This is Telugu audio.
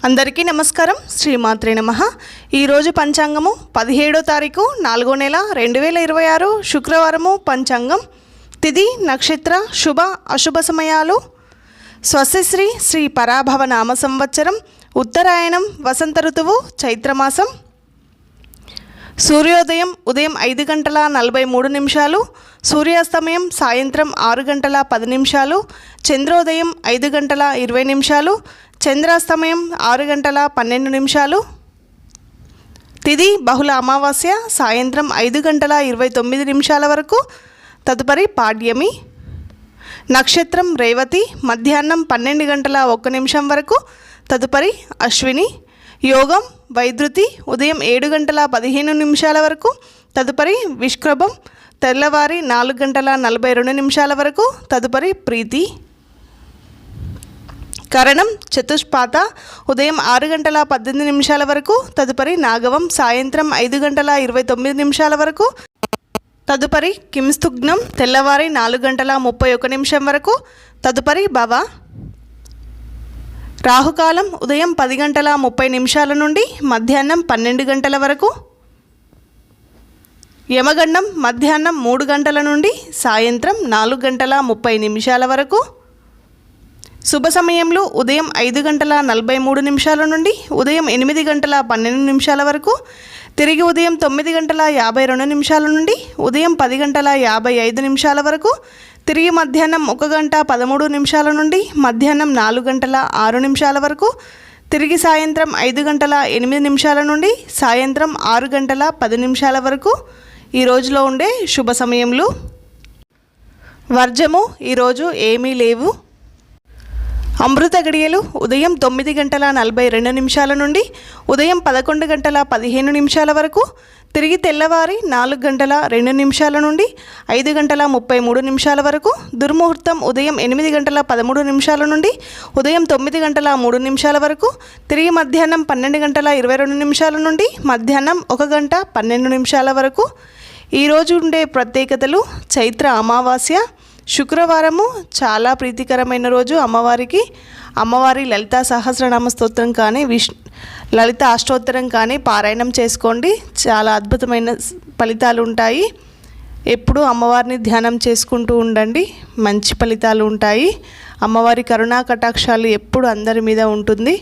అందరికీ నమస్కారం. శ్రీమాత్రే నమః. ఈరోజు పంచాంగము 17వ తారీఖు 4వ నెల 2026 శుక్రవారము. పంచాంగం తిథి నక్షత్ర శుభ అశుభ సమయాలు. స్వస్తిశ్రీ శ్రీ పరాభవ నామ సంవత్సరం ఉత్తరాయణం వసంత ఋతువు చైత్రమాసం. సూర్యోదయం ఉదయం 5 గంటల 43 నిమిషాలు, సూర్యాస్తమయం సాయంత్రం 6 గంటల 10 నిమిషాలు, చంద్రోదయం 5 గంటల 20 నిమిషాలు, చంద్రాస్తమయం 6 గంటల 12 నిమిషాలు. తిథి బహుళ అమావాస్య సాయంత్రం 5 గంటల 29 నిమిషాల వరకు, తదుపరి పాడ్యమి. నక్షత్రం రేవతి మధ్యాహ్నం 12 గంటల 1 నిమిషం వరకు, తదుపరి అశ్విని. యోగం వైద్యుతి ఉదయం 7 గంటల 15 నిమిషాల వరకు, తదుపరి విష్క్రభం తెల్లవారి 4 గంటల 42 నిమిషాల వరకు, తదుపరి ప్రీతి. కరణం చతుష్పాత ఉదయం 6 గంటల 18 నిమిషాల వరకు, తదుపరి నాగవం సాయంత్రం 5 గంటల 29 నిమిషాల వరకు, తదుపరి కింస్తుగ్నం తెల్లవారి 4 గంటల 31 నిమిషం వరకు, తదుపరి భవ. రాహుకాలం ఉదయం 10 గంటల 30 నిమిషాల నుండి మధ్యాహ్నం 12 గంటల వరకు. యమగండం మధ్యాహ్నం 3 గంటల నుండి సాయంత్రం 4 గంటల 30 నిమిషాల వరకు. శుభ సమయంలో ఉదయం 5 గంటల 43 నిమిషాల నుండి ఉదయం 8 గంటల 12 నిమిషాల వరకు, తిరిగి ఉదయం 9 గంటల 52 నిమిషాల నుండి ఉదయం 10 గంటల 55 నిమిషాల వరకు, తిరిగి మధ్యాహ్నం 1 గంట 13 నిమిషాల నుండి మధ్యాహ్నం 4 గంటల 6 నిమిషాల వరకు, తిరిగి సాయంత్రం 5 గంటల 8 నిమిషాల నుండి సాయంత్రం 6 గంటల 10 నిమిషాల వరకు ఈ రోజులో ఉండే శుభ సమయములు. వర్జము ఈరోజు ఏమీ లేవు. అమృత గడియలు ఉదయం 9 గంటల 42 నిమిషాల నుండి ఉదయం 11 గంటల 15 నిమిషాల వరకు, తిరిగి తెల్లవారి 4 గంటల 2 నిమిషాల నుండి 5 గంటల 33 నిమిషాల వరకు. దుర్ముహూర్తం ఉదయం 8 గంటల 13 నిమిషాల నుండి ఉదయం 9 గంటల 3 నిమిషాల వరకు, తిరిగి మధ్యాహ్నం 12 గంటల 22 నిమిషాల నుండి మధ్యాహ్నం 1 గంట 12 నిమిషాల వరకు. ఈరోజు ఉండే ప్రత్యేకతలు: చైత్ర అమావాస్య, శుక్రవారము, చాలా ప్రీతికరమైన రోజు అమ్మవారికి. అమ్మవారి లలితా సహస్రనామ స్తోత్రం కానీ లలిత అష్టోత్తరం కానీ పారాయణం చేసుకోండి, చాలా అద్భుతమైన ఫలితాలు ఉంటాయి. ఎప్పుడూ అమ్మవారిని ధ్యానం చేసుకుంటూ ఉండండి, మంచి ఫలితాలు ఉంటాయి. అమ్మవారి కరుణా కటాక్షాలు ఎప్పుడు అందరి మీద ఉంటుంది.